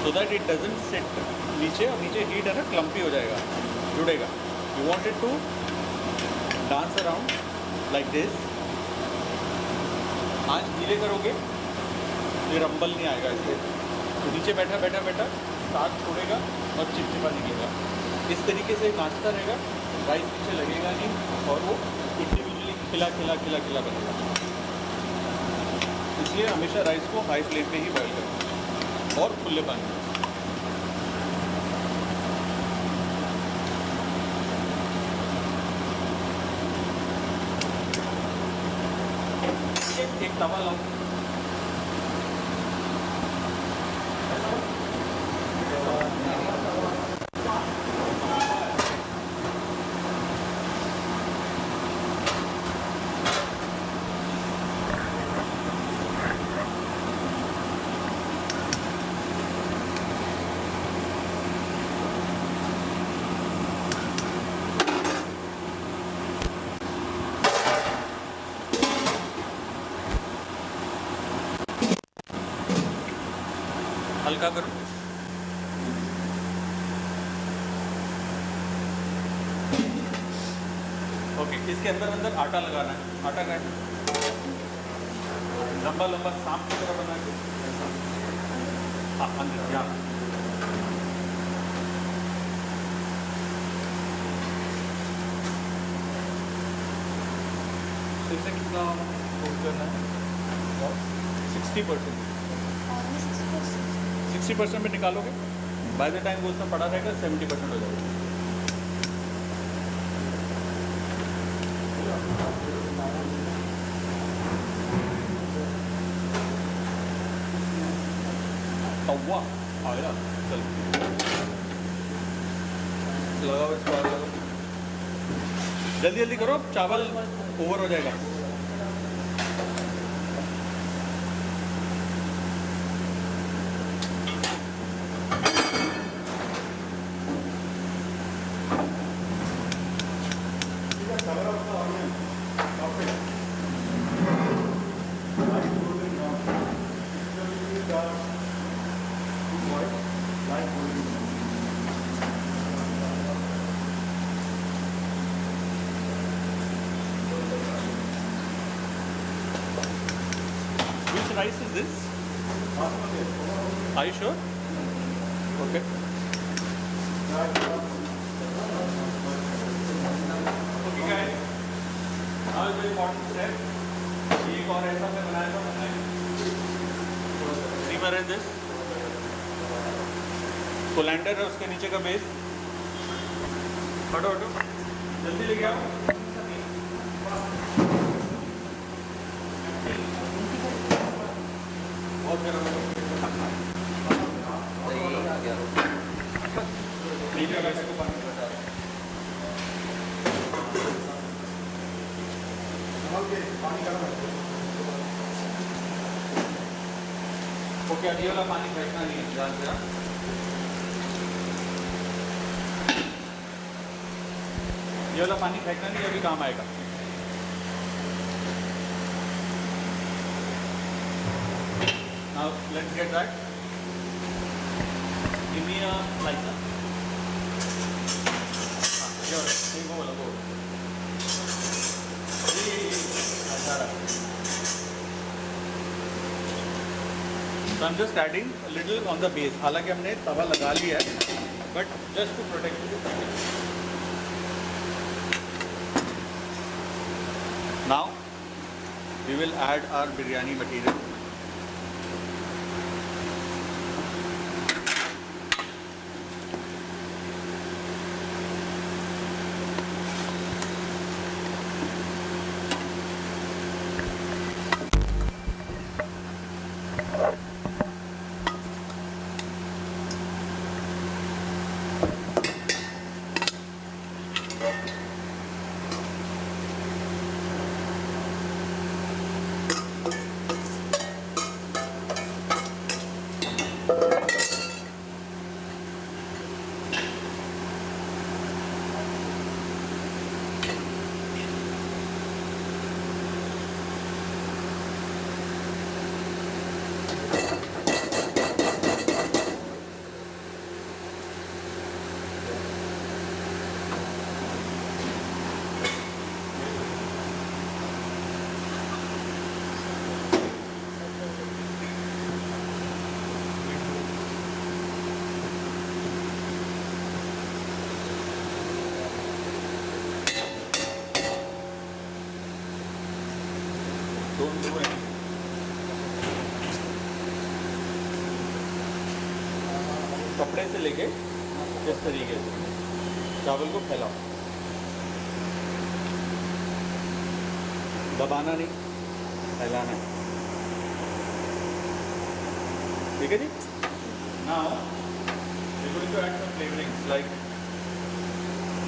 so that it doesn't sit नीचे, और नीचे हीट है ना क्लम्पी हो जाएगा, जुड़ेगा. You want it to dance around like this. आंच धीरे करोगे ये रंबल नहीं आएगा इसलिए. तो नीचे बैठा बैठा बैठा साग छोड़ेगा और चिपचिपा निकलेगा. इस तरीके से नाचता रहेगा, राइस नीचे लगेगा नहीं और वो इंडिविजुअली खिला खिला खिला खिला बनेगा. इसलिए हमेशा राइस को हाई फ्लेम पे ही बॉईल करें और खुले पानी में. एक तवा लाओ. हल्का करो. ओके, इसके अंदर अंदर आटा लगाना है. आटा का लंबा लंबा सांप की तरह बना के. हाँ, अंदर यहाँ. इसे कितना कुक करना है? 60%. 60% में निकालोगे, बाय द टाइम वो उसमें पड़ा रहेगा 70% हो जाएगा. तवा आ गया. चलो लगाओ इसको, लगाओ जल्दी जल्दी करो, चावल ओवर हो जाएगा. Which rice is this? Are you sure? Okay. Okay guys, now is very important step. एक और ऐसा मैं बनाया था. Steamer है this. कोलैंडर है उसके नीचे का बेस. हटो हटो, जल्दी लेके आओ. बहुत गर्म है. नीचे का इसको पानी बता रहा ओके. अब ये वाला पानी फेंकना नहीं है, ध्यान से. ये वाला पानी फेंकना नहीं, अभी काम आएगा. Now let's get that. Give me a slicer. Here, ये वो वाला वो. अच्छा रहा. So I'm just adding a little on the base. हालांकि हमने तवा लगा लिया है, but just to protect it. Now we will add our biryani material. Don't do anything. कपड़े से लेके इस तरीके से चावल को फैलाओ, दबाना नहीं, फैलाना है। ठीक है जी। Now we going to add some flavourings like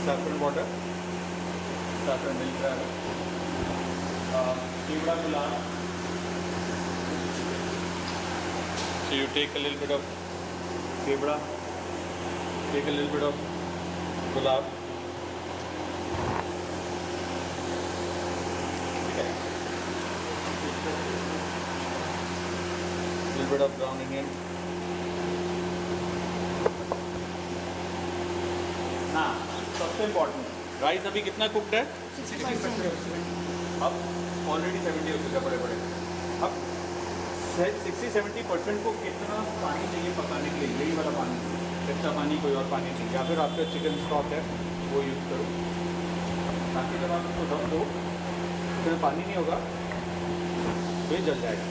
saffron water, saffron milk, कीड़ा गुलाब। So you take a little bit of कीड़ा, take a little bit of gulab. Okay. Little bit of brown onion. हाँ, सबसे important, rice अभी कितना cooked है? 60%। अब already 70 हो चुका है बड़े बड़े। अब 60-70% को कितना पानी चाहिए पकाने के लिए? यही वाला पानी, कच्चा पानी, कोई और पानी नहीं। या फिर आपका चिकन स्टॉक है वो यूज़ करो, ताकि जब आप उसको दम दो फिर पानी नहीं होगा तो ये जल जाएगा।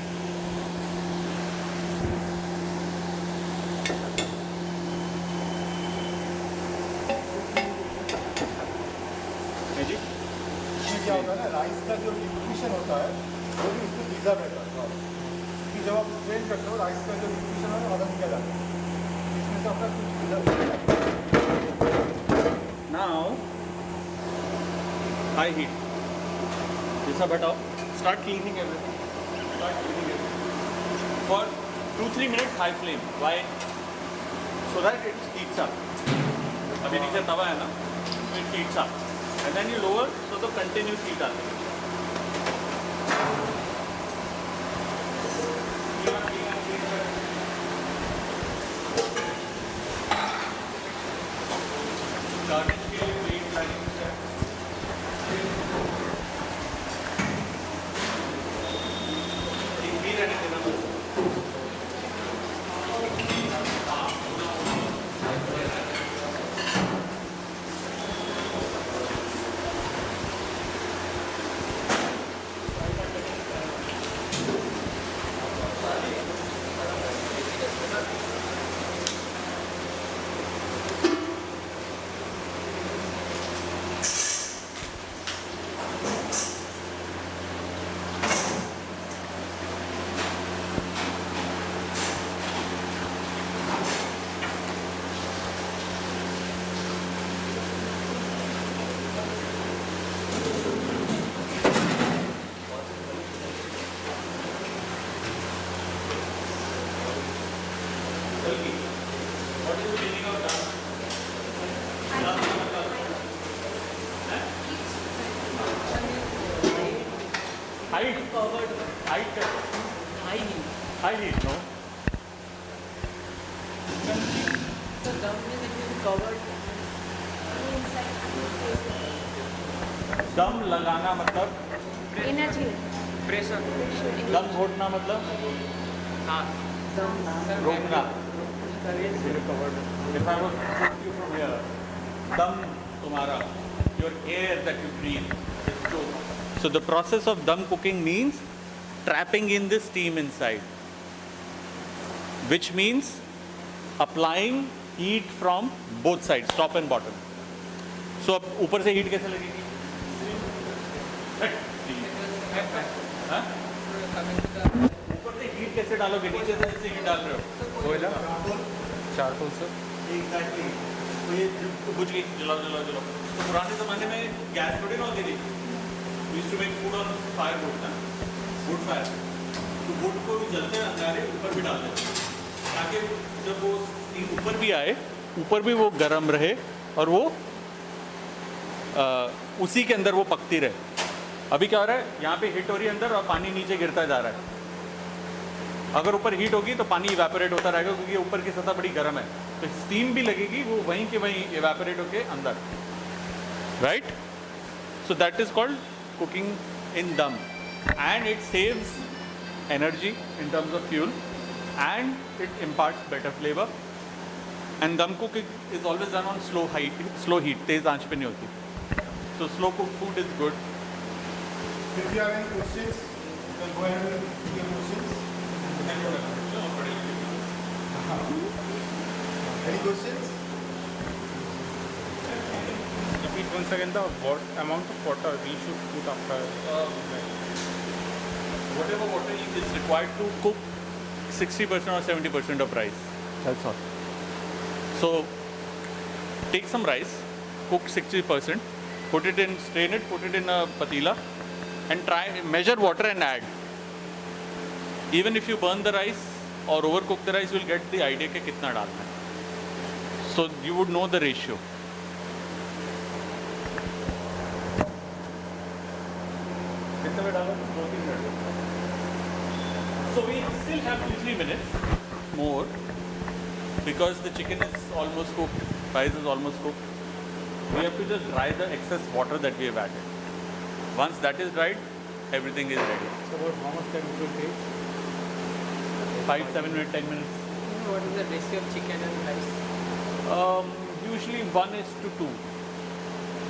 जी इसमें क्या होता है ना, राइस का जो न्यूट्रिशन होता है वो भी इसमें प्रिजर्व रहता है, कि जब आप स्ट्रेन करते हो राइस का जो न्यूट्रिशन है वो आधा निकल जाता है, इसमें से अपना कुछ प्रिजर्व। नाउ हाई हीट, ये सब हटाओ, start cleaning everything for 2-3 minutes high flame. Why? So that it heats up. अभी नीचे तवा है ना, it heats up and then you lower so the continuous heat आती है। गार्निश के लिए प्लेट लाइनिंग है, एक भी रहने देना बस। What is the meaning of dam? Dam का मतलब है? Height. Height क्या? High heat, no? The dum is it is covered. दम लगाना मतलब, एनर्जी Pressure. दम घोटना मतलब रोकना। If I was to shoot you from here, dum तुम्हारा, your air that you breathe is choked. So the process of dum cooking means trapping in the steam inside, which means applying heat from both sides, top and bottom. So अब ऊपर से heat कैसे लगेगी? हाँ? ऊपर से heat कैसे डालोगे? नीचे से जैसे heat डाल रहे हो? कोयला, चारकोल से। एग्जैक्टली। तो ये बुझ गई, जलाओ जलाओ जलाओ। तो पुराने ज़माने में गैस थोड़ी ना होती थी, we used to make food on fire wood ना, वुड फायर। तो वुड को जलते अंगारे ऊपर भी डाल देते, ताकि जब वो स्टीम ऊपर भी आए, ऊपर भी वो गर्म रहे और वो उसी के अंदर वो पकती रहे। अभी क्या हो रहा है, यहाँ पे हीट हो रही है अंदर और पानी नीचे गिरता जा रहा है। अगर ऊपर हीट होगी तो पानी इवेपोरेट होता रहेगा, क्योंकि ऊपर की सतह बड़ी गर्म है, तो स्टीम भी लगेगी, वो वहीं के वहीं इवेपोरेट होके अंदर, right? So that is called cooking in dum, and it saves energy in terms of fuel and it imparts better flavour. And dum cooking is always done on slow heat, तेज आंच पे नहीं होती। So slow cook food is good. If you have any questions, So go ahead with your questions. Any questions? Repeat once again the amount of water we should put after. Whatever water is required to cook 60% or 70% of rice. That's all. So take some rice, cook 60%, put it in, strain it, put it in a patila, and try measure water and add. Even if you burn the rice or overcook the rice, you will get the idea कि कितना डालना है. So you would know the ratio. कितने में डालो? 2-3 minute. So we still have 2-3 minutes more because the chicken is almost cooked, rice is almost cooked. We have to just dry the excess water that we have added. Once that is dried, everything is ready. So about how much time it will take? 5-7 minutes, 10 minutes. What is the ratio of chicken and rice? Usually 1:2.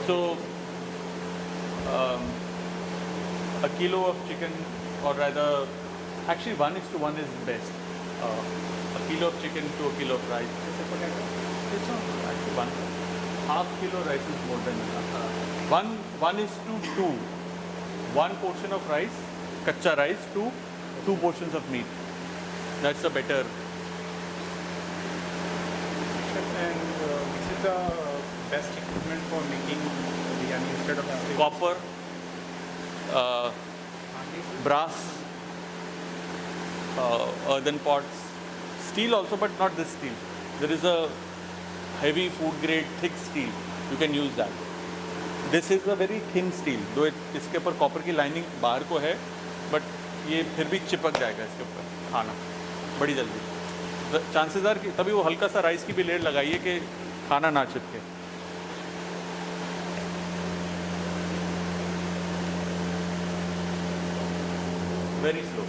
So a kilo of chicken, or rather, actually 1:1 is best. A kilo of chicken to a kilo of rice. It's not actually one. Half kilo rice is more than enough. 1:2. 1 portion of rice, kacha rice, to 2 portions of meat. That's a better. And which is the best equipment for making biryani instead of Copper, brass, earthen pots, steel also, but not this steel. There is a heavy food grade thick steel. You can use that. This is a very thin steel. दो इसके ऊपर copper की lining बाहर को है, but ये फिर भी चिपक जाएगा इसके ऊपर खाना बड़ी जल्दी. चांसेस आर कि तभी वो हल्का सा राइस की भी लेयर लगाइए कि खाना ना चिपके. Very slow.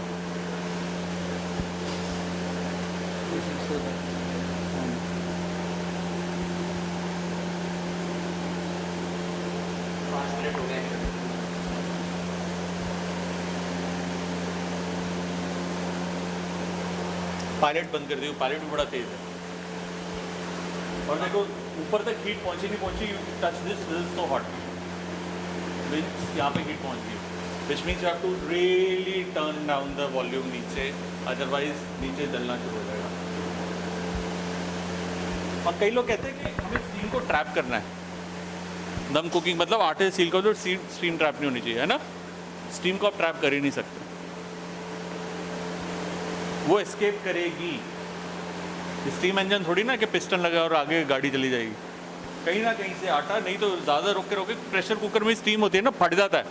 पायलट बंद कर दियो. पायलट भी बड़ा तेज है. और देखो ऊपर तक हीट पहुंची नहीं पहुंची. Touch this is so hot. यहाँ पे हीट पहुंच गई. Which means you have to really turn down the volume नीचे, अदरवाइज नीचे जलना शुरू हो जाएगा. और कई लोग कहते हैं कि हमें स्टीम को ट्रैप करना है. दम कुकिंग मतलब आटे सील का जो स्टीम ट्रैप नहीं होनी चाहिए, है ना. स्टीम को आप ट्रैप कर ही नहीं सकते. वो एस्केप करेगी. स्टीम इंजन थोड़ी ना कि पिस्टन लगा और आगे गाड़ी चली जाएगी. कहीं ना कहीं से आटा, नहीं तो ज़्यादा रोके रोके. प्रेशर कुकर में स्टीम होती है ना, फट जाता है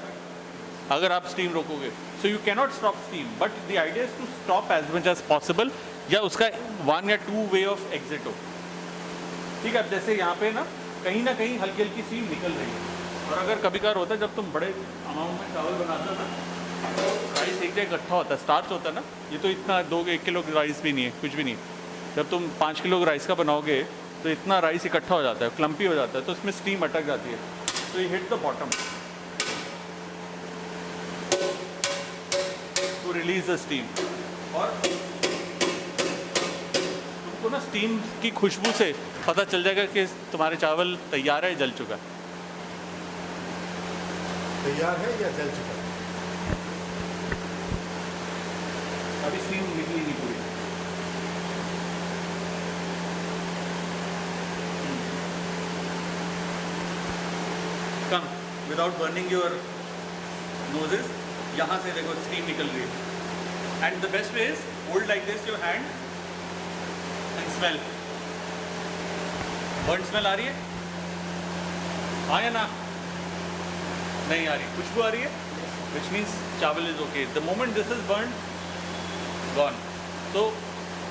अगर आप स्टीम रोकोगे. So you cannot stop steam, but the idea is to stop as much as possible, या उसका 1 या 2 वे ऑफ एग्जिट हो. ठीक है. जैसे यहाँ पे ना कहीं हल्की हल्की स्टीम निकल रही है. और अगर कभी कभार होता है जब तुम बड़े अमाउंट में चावल बनाते हो ना, राइस एक जगह इकट्ठा होता है, स्टार्च होता है ना. ये तो इतना 1 किलो राइस भी नहीं है, कुछ भी नहीं. जब तुम 5 किलो राइस का बनाओगे तो इतना राइस इकट्ठा हो जाता है, क्लम्पी हो जाता है, तो उसमें स्टीम अटक जाती है. तो ये hit the bottom to release the steam. और तुमको ना स्टीम की खुशबू से पता चल जाएगा कि तुम्हारे चावल तैयार है, जल चुका है. तैयार है या जल चुका है? अभी स्टीम निकली नहीं पूरी. Come without burning your noses. यहाँ से देखो स्टीम निकल रही है. And the best way is hold like this your hand and smell. Burn smell आ रही है? हाँ या ना? नहीं आ रही. खुशबू आ रही है, which means chawal is okay. The moment this is burn, gone. So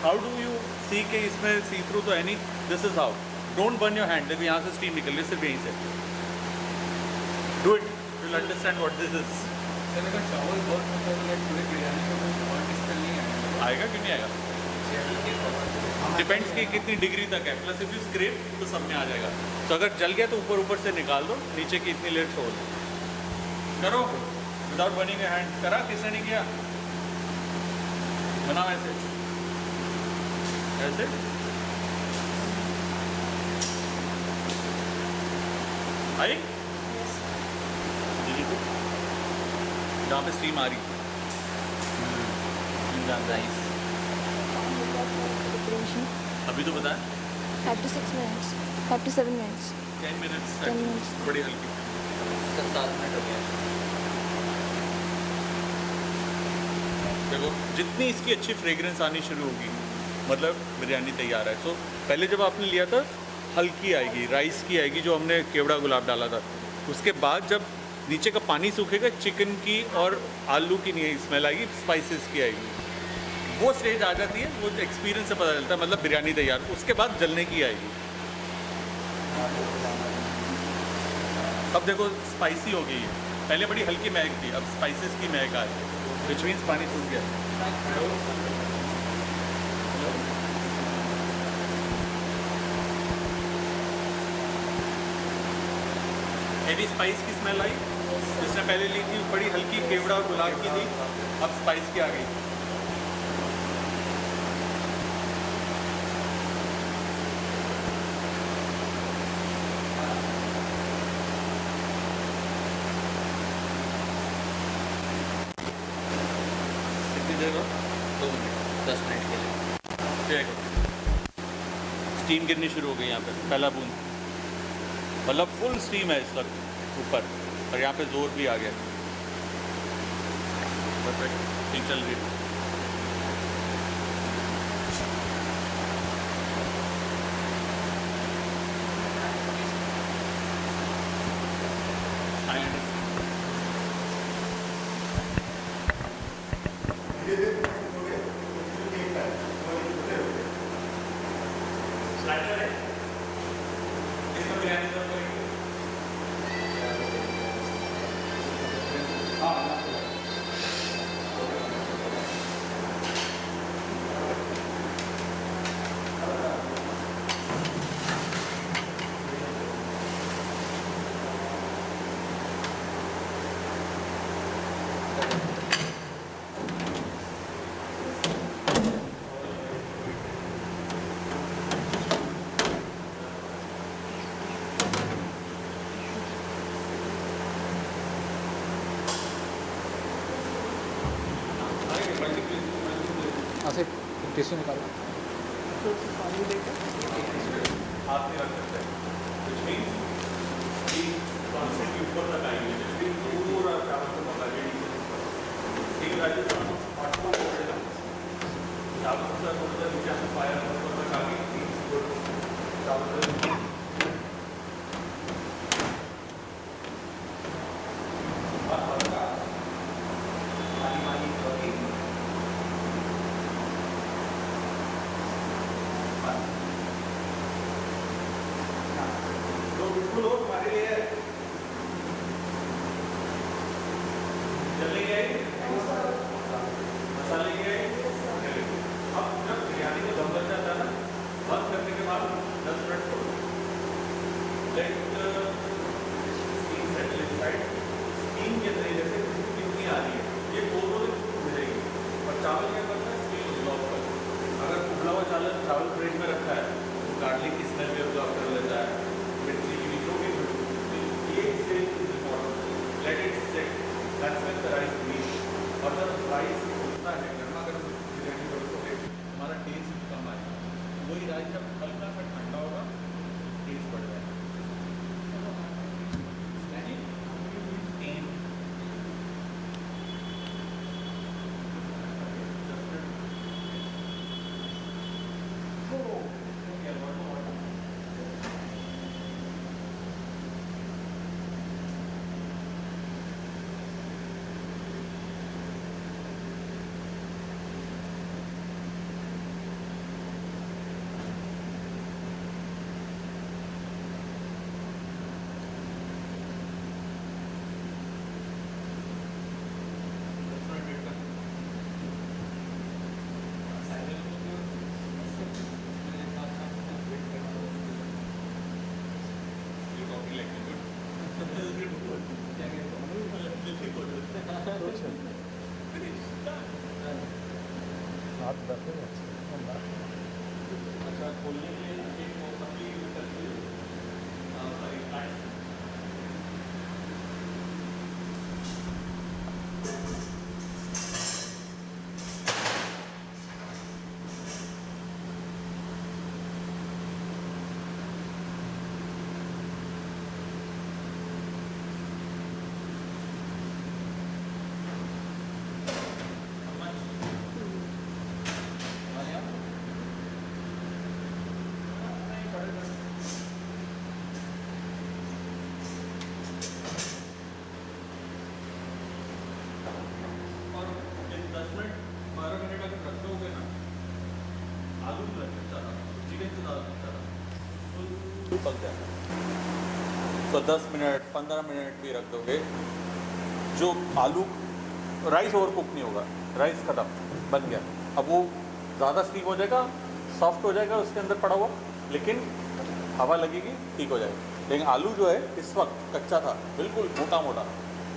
how do you see के इसमें सी थ्रू तो है नहीं. This is how. Don't burn your hand. देखो यहाँ से स्टीम निकल रही है, सिर्फ यहीं से. Do it, you will understand what this is. अगर चावल बहुत मतलब पूरे बिरयानी में कोई और स्मेल नहीं आएगा. आएगा क्यों नहीं आएगा? डिपेंड्स कि कितनी डिग्री तक है. प्लस इफ यू स्क्रैप तो सब में आ जाएगा. तो अगर जल गया तो ऊपर से निकाल दो, नीचे की इतनी लेयर छोड़ दो. करो विदाउट बर्निंग योर हैंड. करा? किसने नहीं किया? बनाओ ऐसे ऐसे। आई दीदी को जहाँ पे स्टीम आ रही राइस अभी तो बताया 5 to 6 minutes, 5 to 7 minutes. 10 minutes 10 minutes. बड़ी हल्की। 7 मिनट हो गया। देखो जितनी इसकी अच्छी फ्रेग्रेंस आनी शुरू होगी मतलब बिरयानी तैयार है। सो पहले जब आपने लिया था हल्की आएगी, राइस की आएगी जो हमने केवड़ा गुलाब डाला था। उसके बाद जब नीचे का पानी सूखेगा चिकन की और आलू की नहीं स्मेल आएगी, स्पाइसेस की आएगी। वो स्टेज आ जाती है, वो एक्सपीरियंस से पता चलता है मतलब बिरयानी तैयार। उसके बाद जलने की आएगी। अब देखो स्पाइसी हो गई है, पहले बड़ी हल्की महक थी, अब स्पाइसेस की महक आ रही है, विच मीन्स पानी सूख गया। हेवी स्पाइस की स्मेल आई। जिसने पहले ली थी बड़ी हल्की केवड़ा और गुलाब की थी, अब स्पाइस की आ गई। कितनी देर बाद? 2 मिनट 10 मिनट के लिए। देखो स्टीम गिरनी शुरू हो गई यहाँ पे, पहला बूंद मतलब फुल स्टीम है इस वक्त ऊपर, और यहाँ पे जोर भी आ गया। परफेक्ट ठीक चल रही है। स्लाइडर है इसमें बिरयानी सर्व करेंगे। हाँ से टिश्यू निकालो। हाथ में रख सकते हैं, which means कि कॉन्सेप्ट ऊपर तक आएंगे, जिसमें पूरा चावल को पका के ठीक है। चावल का थोड़ा सा नीचे से फायर ऊपर तक आ गई, चावल तो बिल्कुल और हमारे लिए जल्दी गए मसाले गए। अब जब बिरयानी को दम लग जाता है ना, बंद करने के बाद 10 मिनट छोड़ो, let steam settle inside. Steam के तरीके से कितनी आ रही है ये दोनों मिलेगी। और चावल क्या करता है, स्टीम अब्जॉर्ब करता है। अगर उबला हुआ चावल फ्रिज में रखा है तो गार्लिक की स्मेल भी अब्जॉर्ब कर लेता है, मिर्ची की भी जो भी ये से let it set, that's when the rice meet. और जब राइस उठता है गर्मा गर्म बिरयानी करोगे हमारा टेस्ट कम आएगा। वही राइस जब हल्का सा ठंडा होगा टेस्ट बढ़ जाएगा। हाथ रखे अच्छा खोलने के लिए एक वो पतली करके सॉरी फ्लैट और 10 मिनट 12 मिनट अगर रख दोगे ना आलू नहीं लगता ज़्यादा चिकन से ज़्यादा लगता है तो पक जाएगा। तो 10 मिनट 15 मिनट भी रख दोगे जो आलू राइस ओवर कुक नहीं होगा, राइस खत्म बन गया। अब वो ज़्यादा स्टीम हो जाएगा, सॉफ्ट हो जाएगा उसके अंदर पड़ा हुआ, लेकिन हवा लगेगी ठीक हो जाएगा। लेकिन आलू जो है इस वक्त कच्चा था बिल्कुल मोटा मोटा,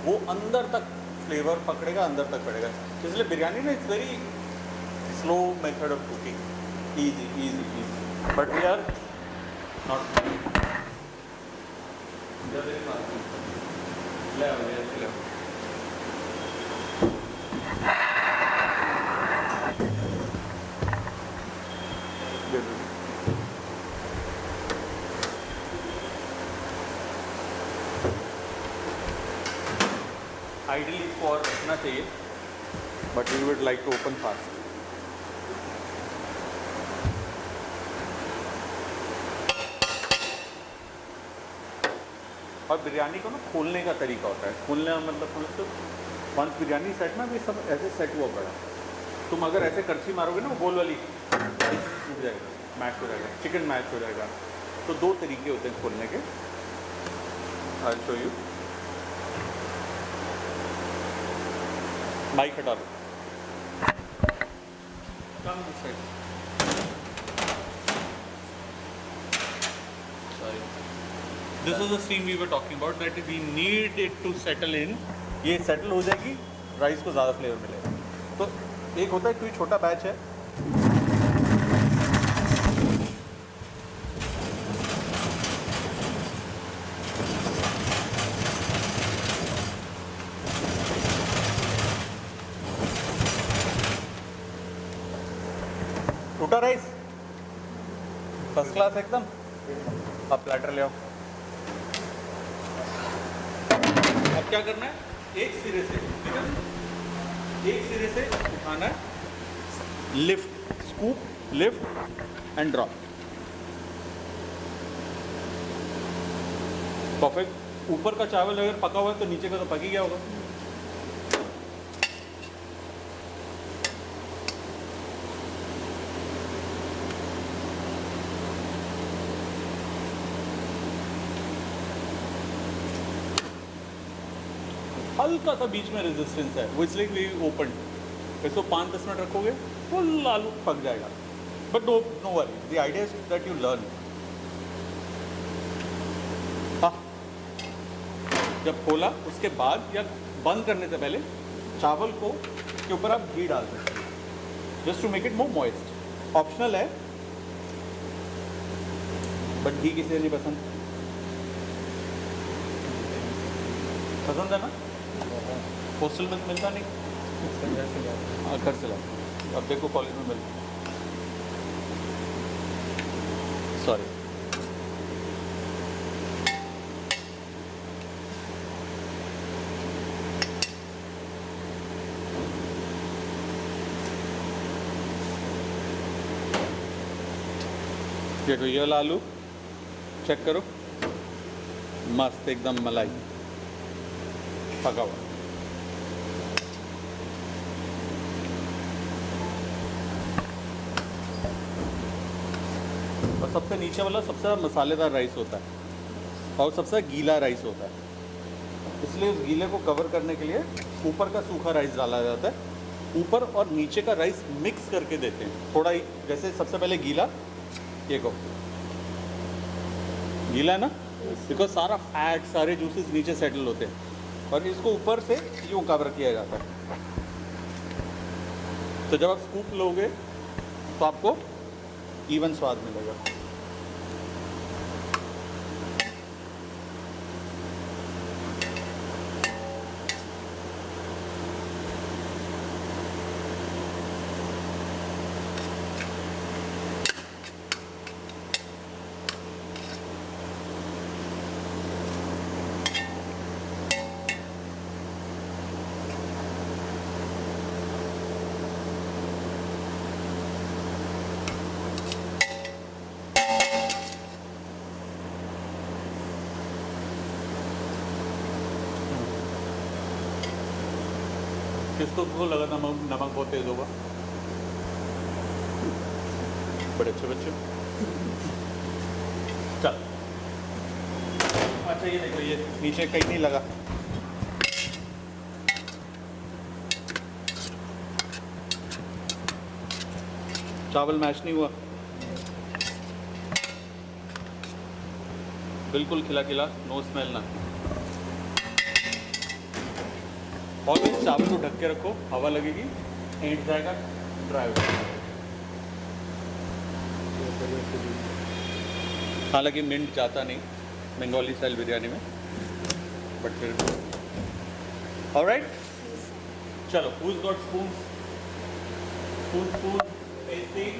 वो अंदर तक फ्लेवर पकड़ेगा, अंदर तक पड़ेगा। इसलिए बिरयानी ना it's very slow method of cooking, easy easy easy, but we are not ले आइडियली इसको और रखना चाहिए, but we would like to open fast. और बिरयानी को ना खोलने का तरीका होता है, खोलने का मतलब तो वंस बिरयानी सेट ना भी सब ऐसे सेट हुआ पड़ा, तुम अगर ऐसे करछी मारोगे ना वो गोल वाली टूट जाएगा, मैश हो जाएगा, चिकन मैश हो जाएगा। तो दो तरीके होते हैं खोलने के, आई शो यू। माइक हटा लो, come this side, sorry, this is the steam we were talking about, that we need it to settle in. ये सेटल हो जाएगी, राइस को ज़्यादा फ्लेवर मिलेगा। तो एक होता है कोई छोटा बैच है, टूटा राइस फर्स्ट क्लास एकदम। अब प्लेटर ले आओ। अब क्या करना है, एक सिरे से, ठीक है, एक सिरे से उठाना है, lift, scoop, lift and drop. Perfect. ऊपर का चावल अगर पका हुआ है तो नीचे का तो पक ही गया होगा। हल्का सा बीच में रेजिस्टेंस है, वो इसलिए भी ओपन। इसको 5-10 मिनट रखोगे फुल आलू पक जाएगा। But no worry, the idea is that you learn. हाँ, जब खोला उसके बाद या बंद करने से पहले चावल को के ऊपर आप घी डाल सकते हैं, just to make it more moist. Optional है, बट घी किसी नहीं पसंद। पसंद है ना? हॉस्टल में तो मिलता नहीं, हाँ घर से लाओ। अब देखो कॉलेज में मिलता, सॉरी। देखो ये वाला आलू चेक करो, मस्त एकदम मलाई पका हुआ। और सबसे नीचे वाला सबसे ज़्यादा मसालेदार राइस होता है और सबसे गीला राइस होता है, इसलिए उस गीले को कवर करने के लिए ऊपर का सूखा राइस डाला जाता है। ऊपर और नीचे का राइस मिक्स करके देते हैं थोड़ा ही, जैसे सबसे पहले गीला, ये को गीला है ना, बिकॉज सारा फैट सारे जूसेस नीचे सेटल होते हैं और इसको ऊपर से यूँ कवर किया जाता है। तो जब आप स्कूप लोगे तो आपको इवन स्वाद मिलेगा। किसको को लगा नमक नमक बहुत तेज होगा? बड़े अच्छे बच्चे। चल, अच्छा ये देखो, ये नीचे कहीं नहीं लगा। चावल मैश नहीं हुआ, बिल्कुल खिला खिला, नो स्मेल ना। और इस चावल को ढक के रखो, हवा लगेगी, एंट जाएगा, ड्राई हो जाएगा। हालांकि मिंट जाता नहीं बंगाली स्टाइल बिरयानी में, बट फिर ऑलराइट। चलो, who's got spoons? Spoon, tasting.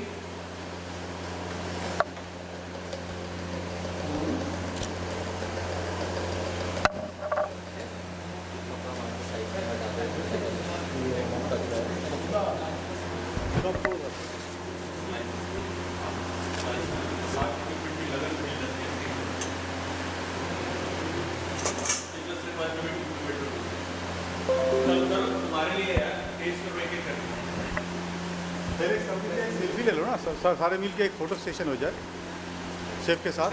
तुम्हारे लिए यार टेस्ट करने के फिर एक सेल्फी ले लो ना, सारे मिल के एक फ़ोटो सेशन हो जाए शेफ़ के साथ।